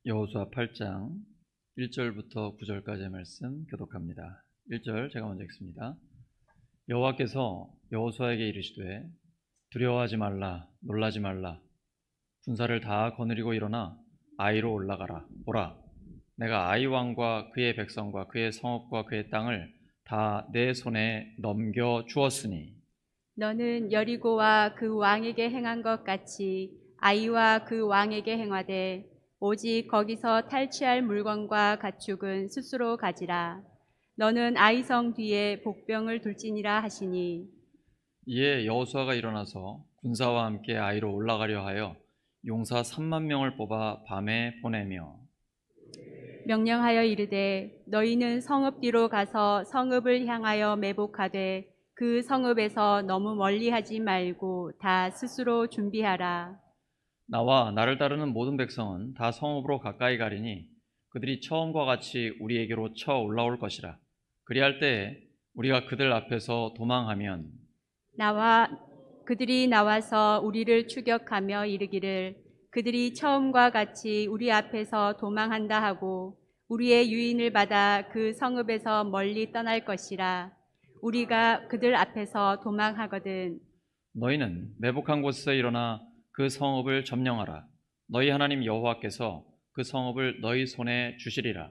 여호수아 8장 1절부터 9절까지의 말씀 교독합니다. 1절 제가 먼저 읽습니다. 여호와께서 여호수아에게 이르시되 두려워하지 말라, 놀라지 말라. 군사를 다 거느리고 일어나 아이로 올라가라. 보라, 내가 아이 왕과 그의 백성과 그의 성읍과 그의 땅을 다 내 손에 넘겨 주었으니 너는 여리고와 그 왕에게 행한 것 같이 아이와 그 왕에게 행하되 오직 거기서 탈취할 물건과 가축은 스스로 가지라. 너는 아이성 뒤에 복병을 둘지니라 하시니. 이에 여호수아가 일어나서 군사와 함께 아이로 올라가려 하여 용사 3만 명을 뽑아 밤에 보내며 명령하여 이르되 너희는 성읍 뒤로 가서 성읍을 향하여 매복하되 그 성읍에서 너무 멀리하지 말고 다 스스로 준비하라. 나와 나를 따르는 모든 백성은 다 성읍으로 가까이 가리니 그들이 처음과 같이 우리에게로 쳐 올라올 것이라. 그리할 때에 우리가 그들 앞에서 도망하면 그들이 나와서 우리를 추격하며 이르기를 그들이 처음과 같이 우리 앞에서 도망한다 하고 우리의 유인을 받아 그 성읍에서 멀리 떠날 것이라. 우리가 그들 앞에서 도망하거든 너희는 매복한 곳에서 일어나 그 성읍을 점령하라. 너희 하나님 여호와께서 그 성읍을 너희 손에 주시리라.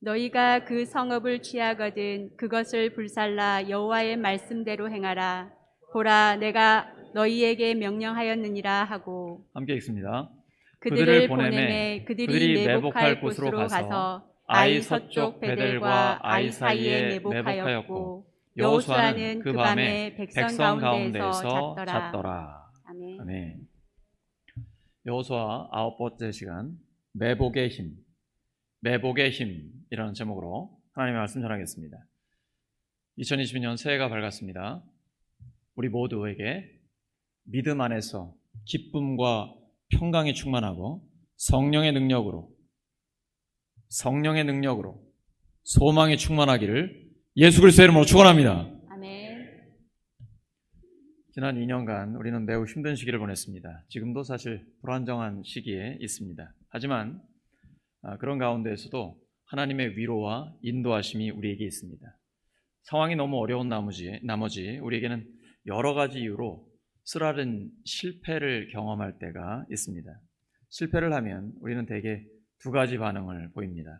너희가 그 성읍을 취하거든 그것을 불살라 여호와의 말씀대로 행하라. 보라, 내가 너희에게 명령하였느니라 하고 함께 읽습니다. 그들을 보내매 그들이 매복할 곳으로 가서 아이 서쪽 베델과 아이 사이에 매복하였고 여호수아는 그 밤에 백성 가운데서 잤더라. 아멘. 아멘. 여호수아 9번째 시간, 매복의 힘, 매복의 힘이라는 제목으로 하나님의 말씀 전하겠습니다. 2022년 새해가 밝았습니다. 우리 모두에게 믿음 안에서 기쁨과 평강이 충만하고 성령의 능력으로 소망이 충만하기를 예수 그리스도의 이름으로 축원합니다. 아멘. 지난 2년간 우리는 매우 힘든 시기를 보냈습니다. 지금도 사실 불안정한 시기에 있습니다. 하지만 그런 가운데에서도 하나님의 위로와 인도하심이 우리에게 있습니다. 상황이 너무 어려운 나머지 우리에게는 여러 가지 이유로 쓰라린 실패를 경험할 때가 있습니다. 실패를 하면 우리는 대개 두 가지 반응을 보입니다.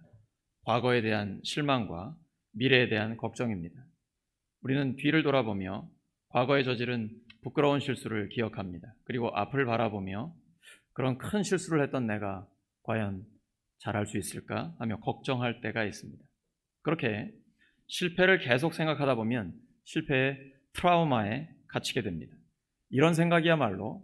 과거에 대한 실망과 미래에 대한 걱정입니다. 우리는 뒤를 돌아보며 과거에 저지른 부끄러운 실수를 기억합니다. 그리고 앞을 바라보며 그런 큰 실수를 했던 내가 과연 잘할 수 있을까 하며 걱정할 때가 있습니다. 그렇게 실패를 계속 생각하다 보면 실패의 트라우마에 갇히게 됩니다. 이런 생각이야말로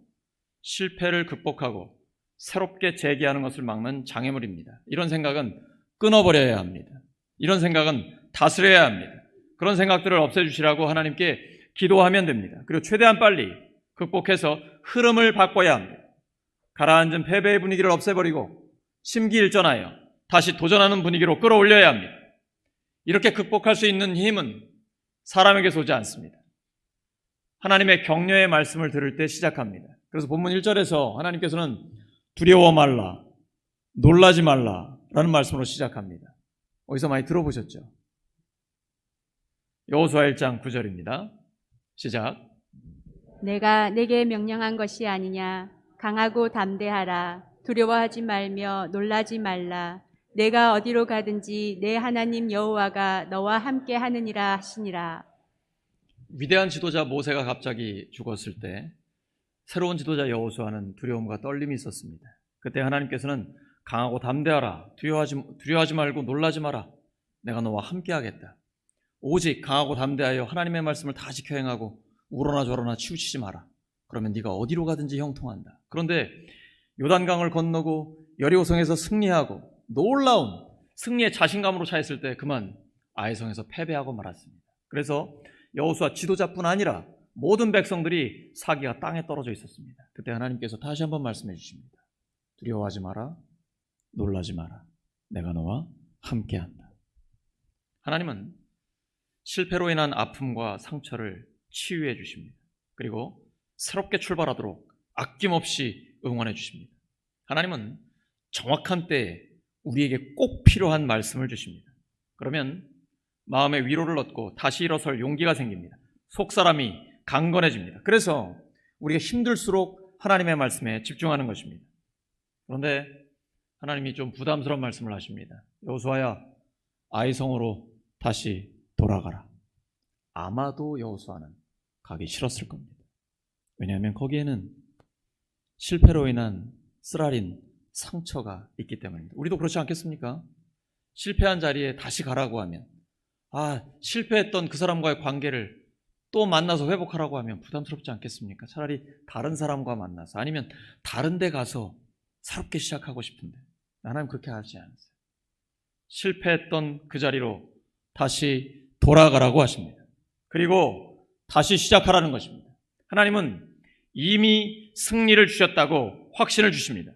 실패를 극복하고 새롭게 재기하는 것을 막는 장애물입니다. 이런 생각은 끊어버려야 합니다. 이런 생각은 다스려야 합니다. 그런 생각들을 없애주시라고 하나님께 기도하면 됩니다. 그리고 최대한 빨리 극복해서 흐름을 바꿔야 합니다. 가라앉은 패배의 분위기를 없애버리고 심기일전하여 다시 도전하는 분위기로 끌어올려야 합니다. 이렇게 극복할 수 있는 힘은 사람에게서 오지 않습니다. 하나님의 격려의 말씀을 들을 때 시작합니다. 그래서 본문 1절에서 하나님께서는 두려워 말라, 놀라지 말라 라는 말씀으로 시작합니다. 어디서 많이 들어보셨죠? 여호수아 1장 9절입니다. 시작. 내가 내게 명령한 것이 아니냐. 강하고 담대하라. 두려워하지 말며 놀라지 말라. 내가 어디로 가든지 내 하나님 여호와가 너와 함께 하느니라 하시니라. 위대한 지도자 모세가 갑자기 죽었을 때 새로운 지도자 여호수아는 두려움과 떨림이 있었습니다. 그때 하나님께서는 강하고 담대하라. 두려워하지 말고 놀라지 마라. 내가 너와 함께 하겠다. 오직 강하고 담대하여 하나님의 말씀을 다 지켜 행하고 우러나 저러나 치우치지 마라. 그러면 네가 어디로 가든지 형통한다. 그런데 요단강을 건너고 여리고성에서 승리하고 놀라운 승리의 자신감으로 차있을 때 그만 아이성에서 패배하고 말았습니다. 그래서 여호수아 지도자뿐 아니라 모든 백성들이 사기가 땅에 떨어져 있었습니다. 그때 하나님께서 다시 한번 말씀해 주십니다. 두려워하지 마라. 놀라지 마라. 내가 너와 함께한다. 하나님은 실패로 인한 아픔과 상처를 치유해 주십니다. 그리고 새롭게 출발하도록 아낌없이 응원해 주십니다. 하나님은 정확한 때에 우리에게 꼭 필요한 말씀을 주십니다. 그러면 마음의 위로를 얻고 다시 일어설 용기가 생깁니다. 속사람이 강건해집니다. 그래서 우리가 힘들수록 하나님의 말씀에 집중하는 것입니다. 그런데 하나님이 좀 부담스러운 말씀을 하십니다. 여호수아야, 아이성으로 다시 돌아가라. 아마도 여호수아는 가기 싫었을 겁니다. 왜냐하면 거기에는 실패로 인한 쓰라린 상처가 있기 때문입니다. 우리도 그렇지 않겠습니까? 실패한 자리에 다시 가라고 하면, 실패했던 그 사람과의 관계를 또 만나서 회복하라고 하면 부담스럽지 않겠습니까? 차라리 다른 사람과 만나서, 아니면 다른 데 가서 새롭게 시작하고 싶은데 하나님 그렇게 하지 않으세요. 실패했던 그 자리로 다시 돌아가라고 하십니다. 그리고 다시 시작하라는 것입니다. 하나님은 이미 승리를 주셨다고 확신을 주십니다.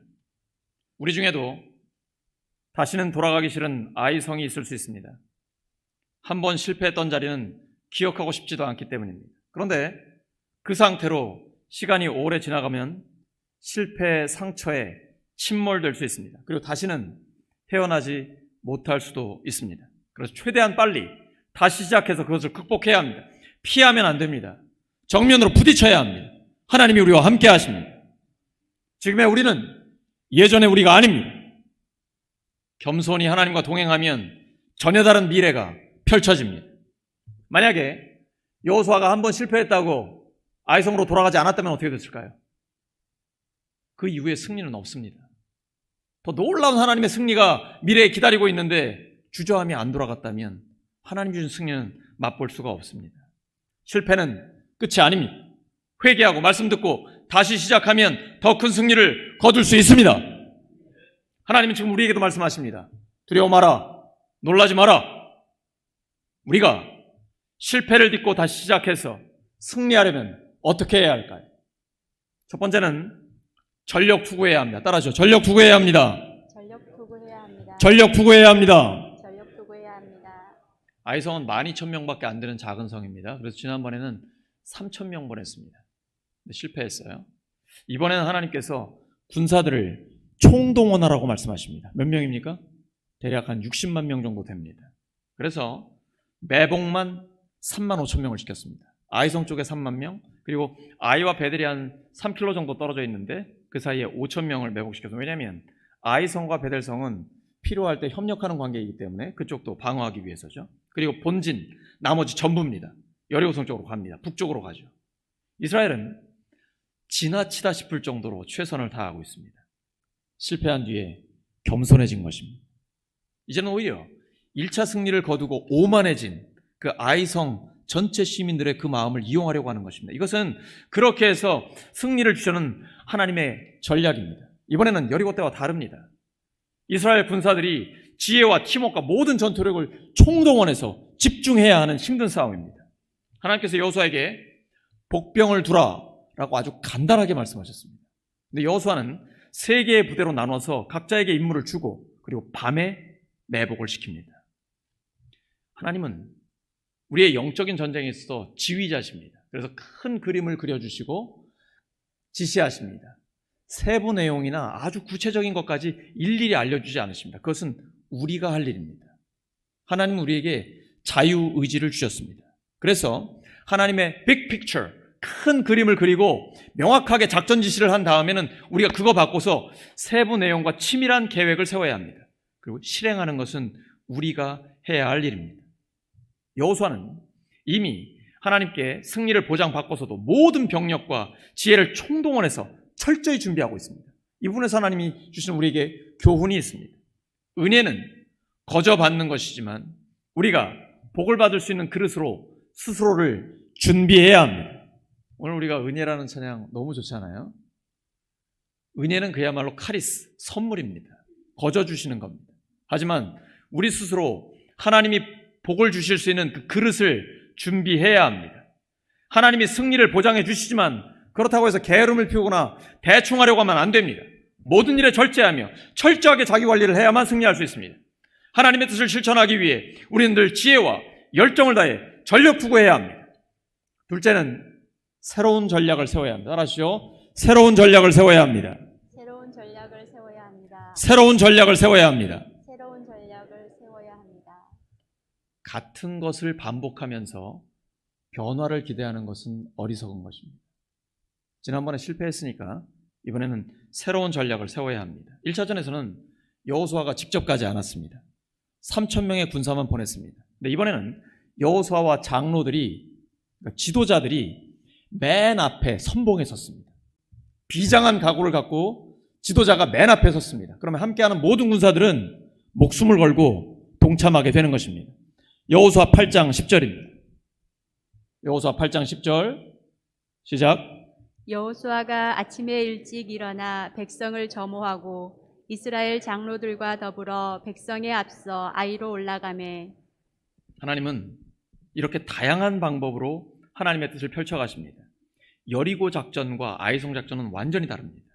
우리 중에도 다시는 돌아가기 싫은 아이성이 있을 수 있습니다. 한 번 실패했던 자리는 기억하고 싶지도 않기 때문입니다. 그런데 그 상태로 시간이 오래 지나가면 실패의 상처에 침몰될 수 있습니다. 그리고 다시는 헤어나지 못할 수도 있습니다. 그래서 최대한 빨리 다시 시작해서 그것을 극복해야 합니다. 피하면 안 됩니다. 정면으로 부딪혀야 합니다. 하나님이 우리와 함께 하십니다. 지금의 우리는 예전의 우리가 아닙니다. 겸손히 하나님과 동행하면 전혀 다른 미래가 펼쳐집니다. 만약에 여호수아가 한 번 실패했다고 아이성으로 돌아가지 않았다면 어떻게 됐을까요? 그 이후에 승리는 없습니다. 더 놀라운 하나님의 승리가 미래에 기다리고 있는데 주저함이 안 돌아갔다면 하나님 주신 승리는 맛볼 수가 없습니다. 실패는 끝이 아닙니다. 회개하고 말씀 듣고 다시 시작하면 더 큰 승리를 거둘 수 있습니다. 하나님은 지금 우리에게도 말씀하십니다. 두려워 마라. 놀라지 마라. 우리가 실패를 딛고 다시 시작해서 승리하려면 어떻게 해야 할까요? 첫 번째는 전력 투구해야 합니다. 따라하시죠. 전력 투구해야 합니다. 전력 투구해야 합니다. 전력 투구해야 합니다. 전력 투구해야 합니다. 아이성은 12,000명밖에 안 되는 작은 성입니다. 그래서 지난번에는 3,000명 보냈습니다. 근데 실패했어요. 이번에는 하나님께서 군사들을 총동원하라고 말씀하십니다. 몇 명입니까? 대략 한 60만 명 정도 됩니다. 그래서 매복만 35,000명을 시켰습니다. 아이성 쪽에 3만 명, 그리고 아이와 베델이 한 3km 정도 떨어져 있는데 그 사이에 5,000명을 매복시켰습니다. 왜냐하면 아이성과 베델성은 필요할 때 협력하는 관계이기 때문에 그쪽도 방어하기 위해서죠. 그리고 본진, 나머지 전부입니다. 여리고성 쪽으로 갑니다. 북쪽으로 가죠. 이스라엘은 지나치다 싶을 정도로 최선을 다하고 있습니다. 실패한 뒤에 겸손해진 것입니다. 이제는 오히려 1차 승리를 거두고 오만해진 그 아이성 전체 시민들의 그 마음을 이용하려고 하는 것입니다. 이것은 그렇게 해서 승리를 주시는 하나님의 전략입니다. 이번에는 여리고 때와 다릅니다. 이스라엘 군사들이 지혜와 팀워크와 모든 전투력을 총동원해서 집중해야 하는 힘든 싸움입니다. 하나님께서 여호수아에게 복병을 두라라고 아주 간단하게 말씀하셨습니다. 근데 여호수아는 3개의 부대로 나눠서 각자에게 임무를 주고 그리고 밤에 매복을 시킵니다. 하나님은 우리의 영적인 전쟁에 있어서 지휘자십니다. 그래서 큰 그림을 그려주시고 지시하십니다. 세부 내용이나 아주 구체적인 것까지 일일이 알려주지 않으십니다. 그것은 우리가 할 일입니다. 하나님은 우리에게 자유의지를 주셨습니다. 그래서 하나님의 빅 픽처, 큰 그림을 그리고 명확하게 작전 지시를 한 다음에는 우리가 그거 받고서 세부 내용과 치밀한 계획을 세워야 합니다. 그리고 실행하는 것은 우리가 해야 할 일입니다. 여호수아는 이미 하나님께 승리를 보장받고서도 모든 병력과 지혜를 총동원해서 철저히 준비하고 있습니다. 이 부분에서 하나님이 주시는 우리에게 교훈이 있습니다. 은혜는 거저 받는 것이지만 우리가 복을 받을 수 있는 그릇으로 스스로를 준비해야 합니다. 오늘 우리가 은혜라는 찬양 너무 좋잖아요. 은혜는 그야말로 카리스, 선물입니다. 거저 주시는 겁니다. 하지만 우리 스스로 하나님이 복을 주실 수 있는 그 그릇을 준비해야 합니다. 하나님이 승리를 보장해 주시지만 그렇다고 해서 게으름을 피우거나 대충 하려고 하면 안 됩니다. 모든 일에 절제하며 철저하게 자기 관리를 해야만 승리할 수 있습니다. 하나님의 뜻을 실천하기 위해 우리는 늘 지혜와 열정을 다해 전력 투구해야 합니다. 둘째는 새로운 전략을 세워야 합니다. 알아시죠? 새로운 전략을 세워야 합니다. 새로운 전략을 세워야 합니다. 새로운 전략을 세워야 합니다. 같은 것을 반복하면서 변화를 기대하는 것은 어리석은 것입니다. 지난번에 실패했으니까 이번에는 새로운 전략을 세워야 합니다. 1차전에서는 여호수아가 직접 가지 않았습니다. 3,000명의 군사만 보냈습니다. 근데 이번에는 여호수아와 장로들이, 그러니까 지도자들이 맨 앞에 선봉에 섰습니다. 비장한 각오를 갖고 지도자가 맨 앞에 섰습니다. 그러면 함께하는 모든 군사들은 목숨을 걸고 동참하게 되는 것입니다. 여호수아 8장 10절입니다. 여호수아 8장 10절 시작. 여호수아가 아침에 일찍 일어나 백성을 점호하고 이스라엘 장로들과 더불어 백성에 앞서 아이로 올라가매. 하나님은 이렇게 다양한 방법으로 하나님의 뜻을 펼쳐가십니다. 여리고 작전과 아이송 작전은 완전히 다릅니다.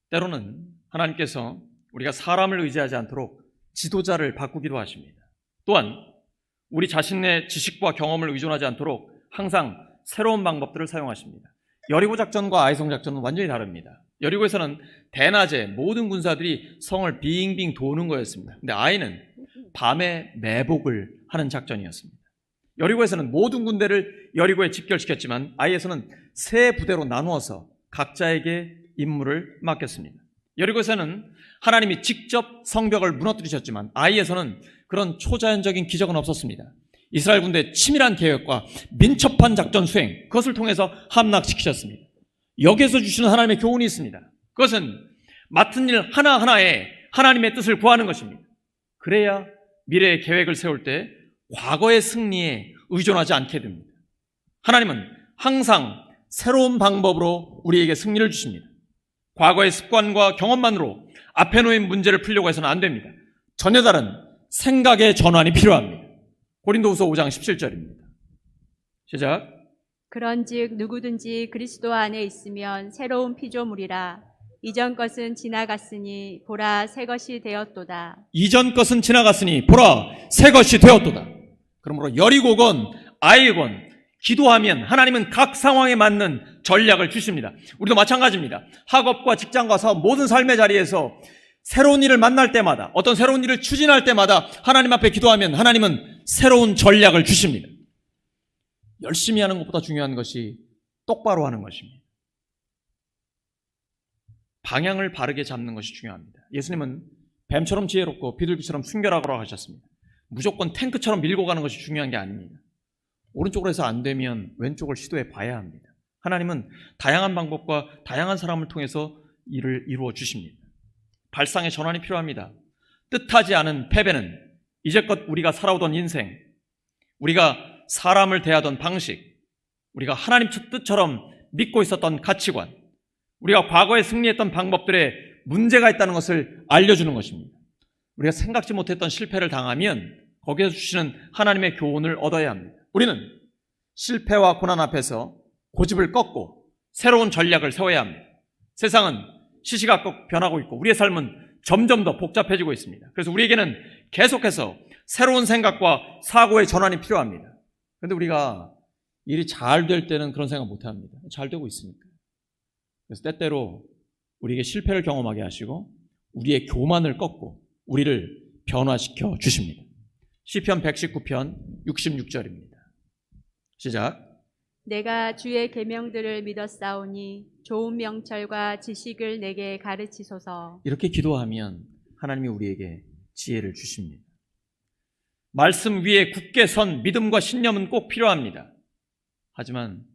때로는 하나님께서 우리가 사람을 의지하지 않도록 지도자를 바꾸기도 하십니다. 또한 우리 자신의 지식과 경험을 의존하지 않도록 항상 새로운 방법들을 사용하십니다. 여리고 작전과 아이송 작전은 완전히 다릅니다. 여리고에서는 대낮에 모든 군사들이 성을 빙빙 도는 거였습니다. 근데 아이는 밤에 매복을 하는 작전이었습니다. 여리고에서는 모든 군대를 여리고에 집결시켰지만 아이에서는 세 부대로 나누어서 각자에게 임무를 맡겼습니다. 여리고에서는 하나님이 직접 성벽을 무너뜨리셨지만 아이에서는 그런 초자연적인 기적은 없었습니다. 이스라엘 군대의 치밀한 계획과 민첩한 작전 수행, 그것을 통해서 함락시키셨습니다. 여기에서 주시는 하나님의 교훈이 있습니다. 그것은 맡은 일 하나하나에 하나님의 뜻을 구하는 것입니다. 그래야 미래의 계획을 세울 때 과거의 승리에 의존하지 않게 됩니다. 하나님은 항상 새로운 방법으로 우리에게 승리를 주십니다. 과거의 습관과 경험만으로 앞에 놓인 문제를 풀려고 해서는 안 됩니다. 전혀 다른 생각의 전환이 필요합니다. 고린도후서 5장 17절입니다. 시작. 그런즉 누구든지 그리스도 안에 있으면 새로운 피조물이라. 이전 것은 지나갔으니 보라 새 것이 되었도다. 이전 것은 지나갔으니 보라 새 것이 되었도다. 그러므로 여리고건 아이건 기도하면 하나님은 각 상황에 맞는 전략을 주십니다. 우리도 마찬가지입니다. 학업과 직장과 사업 모든 삶의 자리에서 새로운 일을 만날 때마다, 어떤 새로운 일을 추진할 때마다 하나님 앞에 기도하면 하나님은 새로운 전략을 주십니다. 열심히 하는 것보다 중요한 것이 똑바로 하는 것입니다. 방향을 바르게 잡는 것이 중요합니다. 예수님은 뱀처럼 지혜롭고 비둘기처럼 순결하라고 하셨습니다. 무조건 탱크처럼 밀고 가는 것이 중요한 게 아닙니다. 오른쪽으로 해서 안 되면 왼쪽을 시도해 봐야 합니다. 하나님은 다양한 방법과 다양한 사람을 통해서 일을 이루어 주십니다. 발상의 전환이 필요합니다. 뜻하지 않은 패배는 이제껏 우리가 살아오던 인생, 우리가 사람을 대하던 방식, 우리가 하나님 뜻처럼 믿고 있었던 가치관, 우리가 과거에 승리했던 방법들에 문제가 있다는 것을 알려주는 것입니다. 우리가 생각지 못했던 실패를 당하면 거기에서 주시는 하나님의 교훈을 얻어야 합니다. 우리는 실패와 고난 앞에서 고집을 꺾고 새로운 전략을 세워야 합니다. 세상은 시시각각 변하고 있고 우리의 삶은 점점 더 복잡해지고 있습니다. 그래서 우리에게는 계속해서 새로운 생각과 사고의 전환이 필요합니다. 그런데 우리가 일이 잘 될 때는 그런 생각 못 합니다. 잘 되고 있으니까. 그래서 때때로 우리에게 실패를 경험하게 하시고 우리의 교만을 꺾고 우리를 변화시켜 주십니다. 시편 119편 66절입니다. 시작. 내가 주의 계명들을 믿었사오니 좋은 명철과 지식을 내게 가르치소서. 이렇게 기도하면 하나님이 우리에게 지혜를 주십니다. 말씀 위에 굳게 선 믿음과 신념은 꼭 필요합니다. 하지만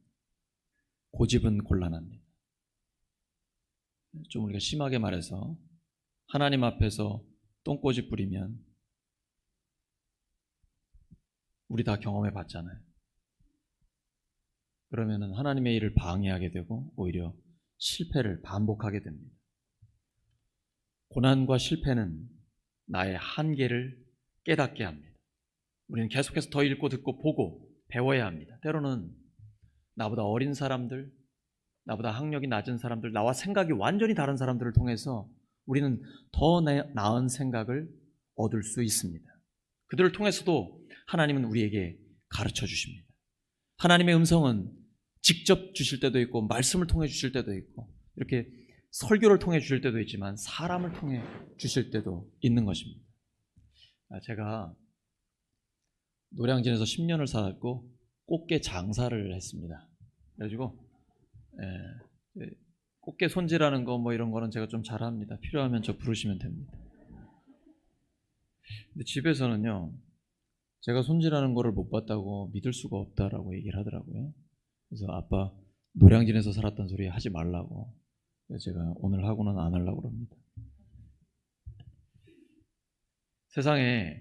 고집은 곤란합니다. 좀 우리가 심하게 말해서 하나님 앞에서 똥꼬집 부리면 우리 다 경험해 봤잖아요. 그러면 하나님의 일을 방해하게 되고 오히려 실패를 반복하게 됩니다. 고난과 실패는 나의 한계를 깨닫게 합니다. 우리는 계속해서 더 읽고 듣고 보고 배워야 합니다. 때로는 나보다 어린 사람들, 나보다 학력이 낮은 사람들, 나와 생각이 완전히 다른 사람들을 통해서 우리는 더 나은 생각을 얻을 수 있습니다. 그들을 통해서도 하나님은 우리에게 가르쳐 주십니다. 하나님의 음성은 직접 주실 때도 있고 말씀을 통해 주실 때도 있고 이렇게 설교를 통해 주실 때도 있지만 사람을 통해 주실 때도 있는 것입니다. 제가 노량진에서 10년을 살았고 꽃게 장사를 했습니다. 그래가지고 꽃게 손질하는 거 뭐 이런 거는 제가 좀 잘합니다. 필요하면 저 부르시면 됩니다. 근데 집에서는요, 제가 손질하는 거를 못 봤다고 믿을 수가 없다라고 얘기를 하더라고요. 그래서 아빠 노량진에서 살았던 소리 하지 말라고. 그래서 제가 오늘 하고는 안 하려고 그럽니다. 세상에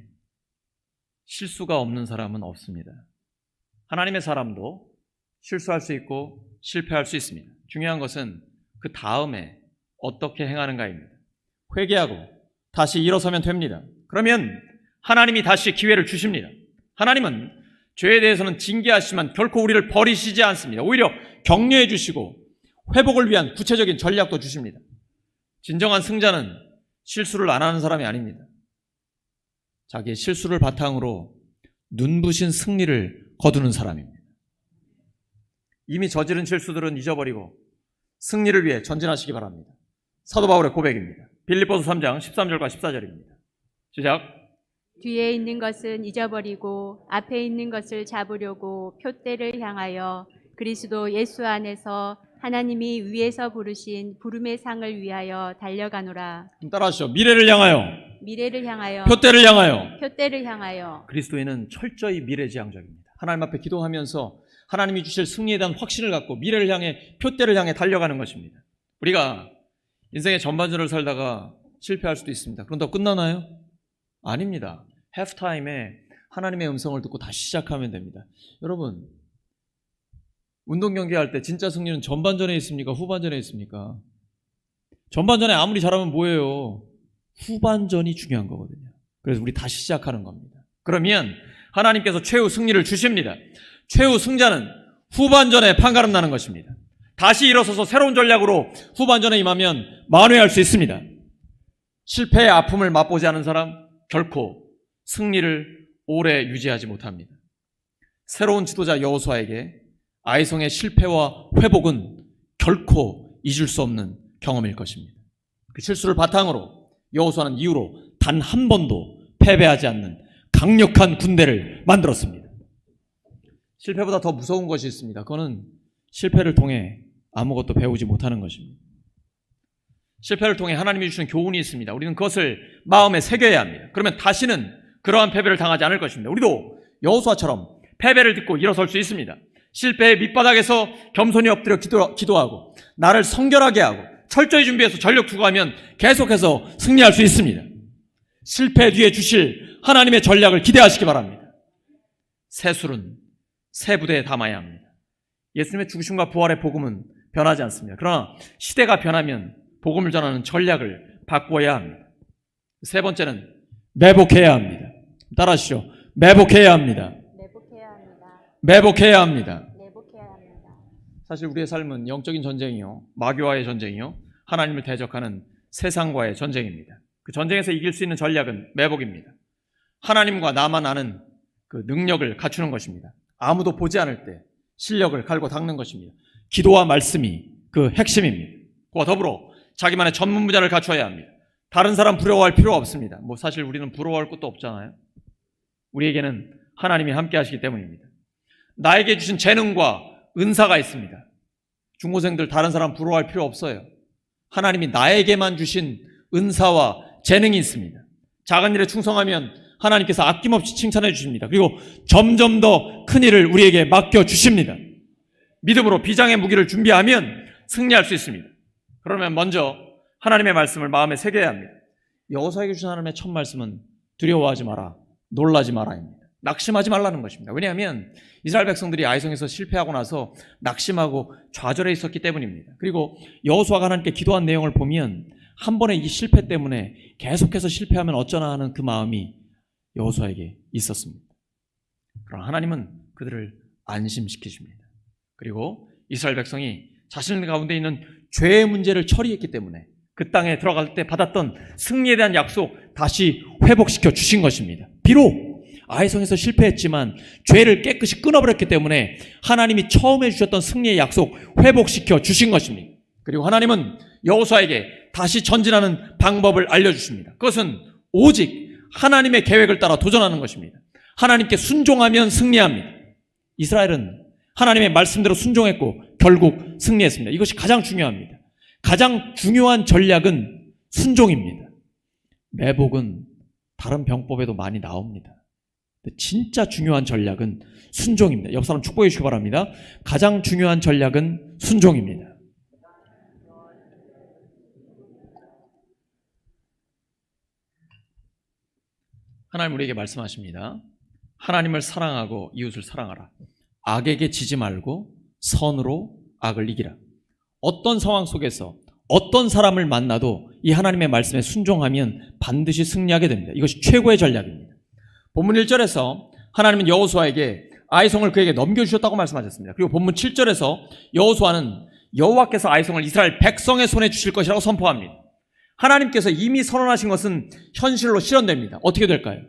실수가 없는 사람은 없습니다. 하나님의 사람도 실수할 수 있고 실패할 수 있습니다. 중요한 것은 그 다음에 어떻게 행하는가입니다. 회개하고 다시 일어서면 됩니다. 그러면 하나님이 다시 기회를 주십니다. 하나님은 죄에 대해서는 징계하시지만 결코 우리를 버리시지 않습니다. 오히려 격려해 주시고 회복을 위한 구체적인 전략도 주십니다. 진정한 승자는 실수를 안 하는 사람이 아닙니다. 자기의 실수를 바탕으로 눈부신 승리를 거두는 사람입니다. 이미 저지른 실수들은 잊어버리고 승리를 위해 전진하시기 바랍니다. 사도 바울의 고백입니다. 빌립보서 3장 13절과 14절입니다. 시작. 뒤에 있는 것은 잊어버리고 앞에 있는 것을 잡으려고 표대를 향하여 그리스도 예수 안에서 하나님이 위에서 부르신 부름의 상을 위하여 달려가노라. 따라하시죠. 미래를 향하여, 미래를 향하여, 표대를 향하여. 표대를 향하여. 그리스도인은 철저히 미래지향적입니다. 하나님 앞에 기도하면서 하나님이 주실 승리에 대한 확신을 갖고 미래를 향해, 표대를 향해 달려가는 것입니다. 우리가 인생의 전반전을 살다가 실패할 수도 있습니다. 그런다고 끝나나요? 아닙니다. 해프타임에 하나님의 음성을 듣고 다시 시작하면 됩니다. 여러분, 운동 경기할 때 진짜 승리는 전반전에 있습니까? 후반전에 있습니까? 전반전에 아무리 잘하면 뭐예요? 후반전이 중요한 거거든요. 그래서 우리 다시 시작하는 겁니다. 그러면 하나님께서 최후 승리를 주십니다. 최후 승자는 후반전에 판가름 나는 것입니다. 다시 일어서서 새로운 전략으로 후반전에 임하면 만회할 수 있습니다. 실패의 아픔을 맛보지 않은 사람 결코 승리를 오래 유지하지 못합니다. 새로운 지도자 여호수아에게 아이성의 실패와 회복은 결코 잊을 수 없는 경험일 것입니다. 그 실수를 바탕으로 여호수아는 이후로 단 한 번도 패배하지 않는 강력한 군대를 만들었습니다. 실패보다 더 무서운 것이 있습니다. 그거는 실패를 통해 아무것도 배우지 못하는 것입니다. 실패를 통해 하나님이 주시는 교훈이 있습니다. 우리는 그것을 마음에 새겨야 합니다. 그러면 다시는 그러한 패배를 당하지 않을 것입니다. 우리도 여호수아처럼 패배를 딛고 일어설 수 있습니다. 실패의 밑바닥에서 겸손히 엎드려 기도하고 나를 성결하게 하고 철저히 준비해서 전력 투구하면 계속해서 승리할 수 있습니다. 실패 뒤에 주실 하나님의 전략을 기대하시기 바랍니다. 새 술은 새 부대에 담아야 합니다. 예수님의 죽으심과 부활의 복음은 변하지 않습니다. 그러나 시대가 변하면 복음을 전하는 전략을 바꾸어야 합니다. 세 번째는 매복해야 합니다. 따라하시죠. 매복해야 합니다. 매복해야 합니다. 매복해야 합니다. 매복해야 합니다. 사실 우리의 삶은 영적인 전쟁이요, 마귀와의 전쟁이요, 하나님을 대적하는 세상과의 전쟁입니다. 그 전쟁에서 이길 수 있는 전략은 매복입니다. 하나님과 나만 아는 그 능력을 갖추는 것입니다. 아무도 보지 않을 때 실력을 갈고 닦는 것입니다. 기도와 말씀이 그 핵심입니다. 그와 더불어 자기만의 전문 분야를 갖춰야 합니다. 다른 사람 부러워할 필요 없습니다. 뭐 사실 우리는 부러워할 것도 없잖아요. 우리에게는 하나님이 함께 하시기 때문입니다. 나에게 주신 재능과 은사가 있습니다. 중고생들 다른 사람 부러워할 필요 없어요. 하나님이 나에게만 주신 은사와 재능이 있습니다. 작은 일에 충성하면 하나님께서 아낌없이 칭찬해 주십니다. 그리고 점점 더 큰 일을 우리에게 맡겨 주십니다. 믿음으로 비장의 무기를 준비하면 승리할 수 있습니다. 그러면 먼저 하나님의 말씀을 마음에 새겨야 합니다. 여호수아에게 주신 하나님의 첫 말씀은 두려워하지 마라, 놀라지 마라입니다. 낙심하지 말라는 것입니다. 왜냐하면 이스라엘 백성들이 아이성에서 실패하고 나서 낙심하고 좌절해 있었기 때문입니다. 그리고 여호수아가 하나님께 기도한 내용을 보면 한 번의 이 실패 때문에 계속해서 실패하면 어쩌나 하는 그 마음이 여호수아에게 있었습니다. 그러나 하나님은 그들을 안심시키십니다. 그리고 이스라엘 백성이 자신 가운데 있는 죄의 문제를 처리했기 때문에 그 땅에 들어갈 때 받았던 승리에 대한 약속 다시 회복시켜 주신 것입니다. 비록 아이성에서 실패했지만 죄를 깨끗이 끊어버렸기 때문에 하나님이 처음에 주셨던 승리의 약속 회복시켜 주신 것입니다. 그리고 하나님은 여호수아에게 다시 전진하는 방법을 알려주십니다. 그것은 오직 하나님의 계획을 따라 도전하는 것입니다. 하나님께 순종하면 승리합니다. 이스라엘은 하나님의 말씀대로 순종했고 결국 승리했습니다. 이것이 가장 중요합니다. 가장 중요한 전략은 순종입니다. 매복은 다른 병법에도 많이 나옵니다. 진짜 중요한 전략은 순종입니다. 옆 사람 축복해 주시기 바랍니다. 가장 중요한 전략은 순종입니다. 하나님 우리에게 말씀하십니다. 하나님을 사랑하고 이웃을 사랑하라. 악에게 지지 말고 선으로 악을 이기라. 어떤 상황 속에서 어떤 사람을 만나도 이 하나님의 말씀에 순종하면 반드시 승리하게 됩니다. 이것이 최고의 전략입니다. 본문 1절에서 하나님은 여호수아에게 아이성을 그에게 넘겨주셨다고 말씀하셨습니다. 그리고 본문 7절에서 여호수아는 여호와께서 아이성을 이스라엘 백성의 손에 주실 것이라고 선포합니다. 하나님께서 이미 선언하신 것은 현실로 실현됩니다. 어떻게 될까요?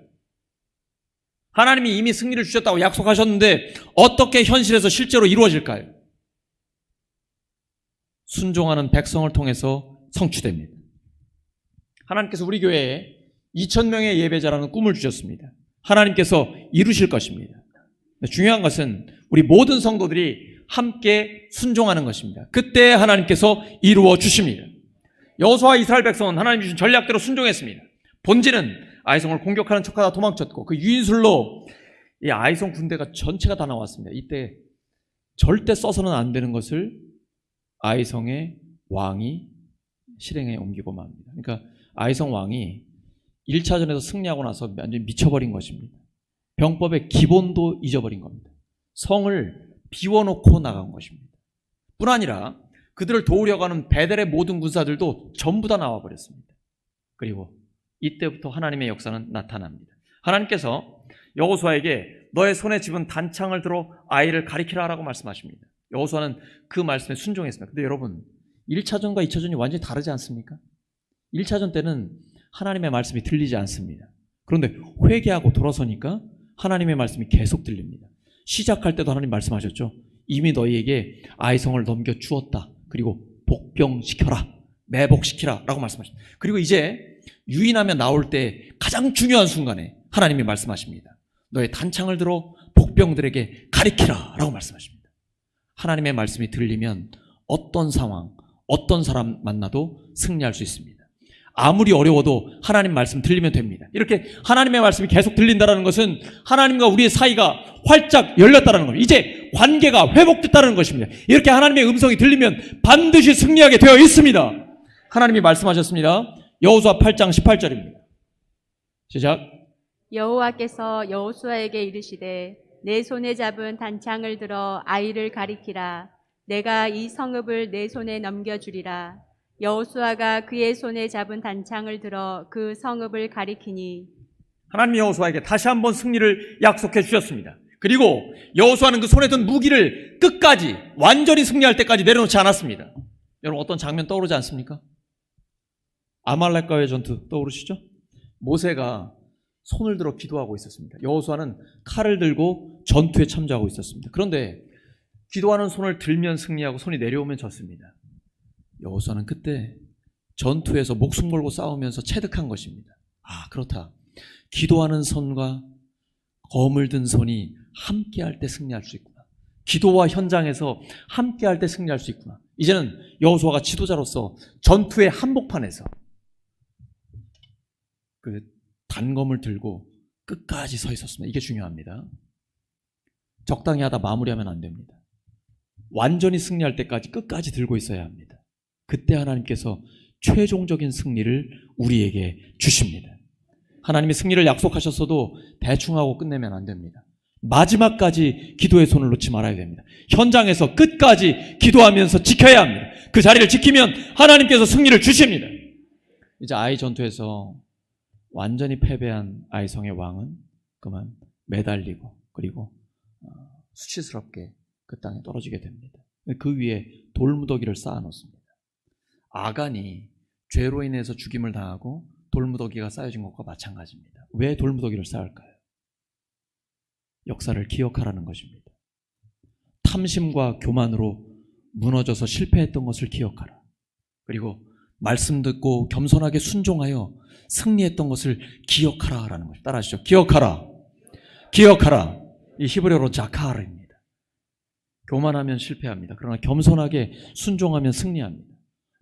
하나님이 이미 승리를 주셨다고 약속하셨는데 어떻게 현실에서 실제로 이루어질까요? 순종하는 백성을 통해서 성취됩니다. 하나님께서 우리 교회에 2,000명의 예배자라는 꿈을 주셨습니다. 하나님께서 이루실 것입니다. 중요한 것은 우리 모든 성도들이 함께 순종하는 것입니다. 그때 하나님께서 이루어 주십니다. 여호수아와 이스라엘 백성은 하나님 주신 전략대로 순종했습니다. 본질은 아이성을 공격하는 척하다 도망쳤고 그 유인술로 이 아이성 군대가 전체가 다 나왔습니다. 이때 절대 써서는 안 되는 것을 아이성의 왕이 실행에 옮기고 맙니다. 그러니까 아이성 왕이 1차전에서 승리하고 나서 완전히 미쳐버린 것입니다. 병법의 기본도 잊어버린 겁니다. 성을 비워놓고 나간 것입니다. 뿐 아니라 그들을 도우려고 하는 베델의 모든 군사들도 전부 다 나와버렸습니다. 그리고 이때부터 하나님의 역사는 나타납니다. 하나님께서 여호수아에게 너의 손에 집은 단창을 들어 아이를 가리키라 라고 말씀하십니다. 여호수아는 그 말씀에 순종했습니다. 근데 여러분 1차전과 2차전이 완전히 다르지 않습니까? 1차전 때는 하나님의 말씀이 들리지 않습니다. 그런데 회개하고 돌아서니까 하나님의 말씀이 계속 들립니다. 시작할 때도 하나님 말씀하셨죠. 이미 너희에게 아이성을 넘겨주었다. 그리고 복병시켜라. 매복시키라 라고 말씀하십니다. 그리고 이제 유인하며 나올 때 가장 중요한 순간에 하나님이 말씀하십니다. 너의 단창을 들어 복병들에게 가리키라 라고 말씀하십니다. 하나님의 말씀이 들리면 어떤 상황, 어떤 사람 만나도 승리할 수 있습니다. 아무리 어려워도 하나님 말씀 들리면 됩니다. 이렇게 하나님의 말씀이 계속 들린다는 것은 하나님과 우리의 사이가 활짝 열렸다는 겁니다. 이제 관계가 회복됐다는 것입니다. 이렇게 하나님의 음성이 들리면 반드시 승리하게 되어 있습니다. 하나님이 말씀하셨습니다. 여호수아 8장 18절입니다. 시작. 여호와께서 여호수아에게 이르시되 내 손에 잡은 단창을 들어 아이를 가리키라. 내가 이 성읍을 내 손에 넘겨주리라. 여호수아가 그의 손에 잡은 단창을 들어 그 성읍을 가리키니 하나님이 여호수아에게 다시 한번 승리를 약속해 주셨습니다. 그리고 여호수아는 그 손에 든 무기를 끝까지 완전히 승리할 때까지 내려놓지 않았습니다. 여러분 어떤 장면 떠오르지 않습니까? 아말렉과의 전투 떠오르시죠? 모세가 손을 들어 기도하고 있었습니다. 여호수아는 칼을 들고 전투에 참여하고 있었습니다. 그런데 기도하는 손을 들면 승리하고 손이 내려오면 졌습니다. 여호수아는 그때 전투에서 목숨 걸고 싸우면서 체득한 것입니다. 아, 그렇다. 기도하는 손과 검을 든 손이 함께할 때 승리할 수 있구나. 기도와 현장에서 함께할 때 승리할 수 있구나. 이제는 여호수아가 지도자로서 전투의 한복판에서 그 단검을 들고 끝까지 서 있었습니다. 이게 중요합니다. 적당히 하다 마무리하면 안 됩니다. 완전히 승리할 때까지 끝까지 들고 있어야 합니다. 그때 하나님께서 최종적인 승리를 우리에게 주십니다. 하나님이 승리를 약속하셨어도 대충 하고 끝내면 안 됩니다. 마지막까지 기도의 손을 놓지 말아야 됩니다. 현장에서 끝까지 기도하면서 지켜야 합니다. 그 자리를 지키면 하나님께서 승리를 주십니다. 이제 아이 전투에서 완전히 패배한 아이성의 왕은 그만 매달리고 그리고 수치스럽게 그 땅에 떨어지게 됩니다. 그 위에 돌무더기를 쌓아놓습니다. 아간이 죄로 인해서 죽임을 당하고 돌무더기가 쌓여진 것과 마찬가지입니다. 왜 돌무더기를 쌓을까요? 역사를 기억하라는 것입니다. 탐심과 교만으로 무너져서 실패했던 것을 기억하라. 그리고 말씀 듣고 겸손하게 순종하여 승리했던 것을 기억하라라는 것입니다. 따라하시죠. 기억하라. 기억하라. 이 히브리어로 자카르입니다. 교만하면 실패합니다. 그러나 겸손하게 순종하면 승리합니다.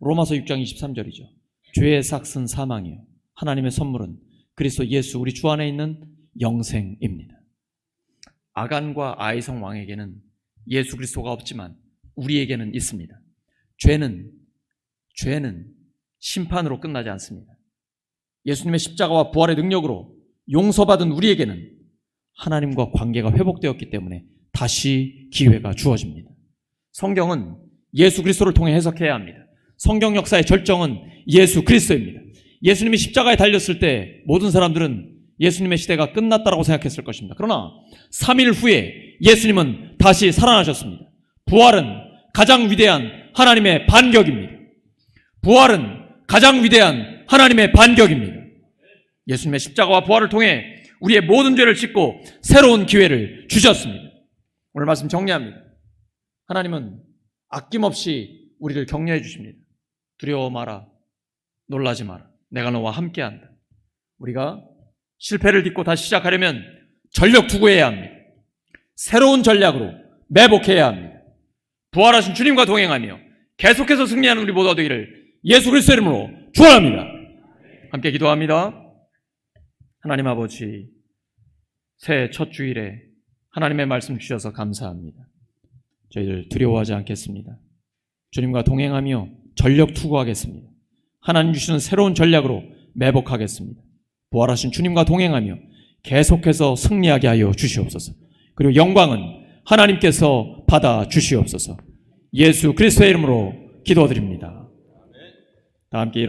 로마서 6장 23절이죠. 죄의 삭은 사망이요 하나님의 선물은 그리스도 예수 우리 주 안에 있는 영생입니다. 아간과 아이성 왕에게는 예수 그리스도가 없지만 우리에게는 있습니다. 죄는 심판으로 끝나지 않습니다. 예수님의 십자가와 부활의 능력으로 용서받은 우리에게는 하나님과 관계가 회복되었기 때문에 다시 기회가 주어집니다. 성경은 예수 그리스도를 통해 해석해야 합니다. 성경 역사의 절정은 예수 그리스도입니다. 예수님이 십자가에 달렸을 때 모든 사람들은 예수님의 시대가 끝났다라고 생각했을 것입니다. 그러나 3일 후에 예수님은 다시 살아나셨습니다. 부활은 가장 위대한 하나님의 반격입니다. 부활은 가장 위대한 하나님의 반격입니다. 예수님의 십자가와 부활을 통해 우리의 모든 죄를 씻고 새로운 기회를 주셨습니다. 오늘 말씀 정리합니다. 하나님은 아낌없이 우리를 격려해 주십니다. 두려워 마라. 놀라지 마라. 내가 너와 함께한다. 우리가 실패를 딛고 다시 시작하려면 전력 투구해야 합니다. 새로운 전략으로 매복해야 합니다. 부활하신 주님과 동행하며 계속해서 승리하는 우리 모두가 되기를 예수 그리스도 이름으로 축원합니다. 함께 기도합니다. 하나님 아버지, 새해 첫 주일에 하나님의 말씀 주셔서 감사합니다. 저희들 두려워하지 않겠습니다. 주님과 동행하며 전력 투구하겠습니다. 하나님 주시는 새로운 전략으로 매복하겠습니다. 부활하신 주님과 동행하며 계속해서 승리하게 하여 주시옵소서. 그리고 영광은 하나님께서 받아 주시옵소서. 예수 그리스도의 이름으로 기도드립니다. 다 함께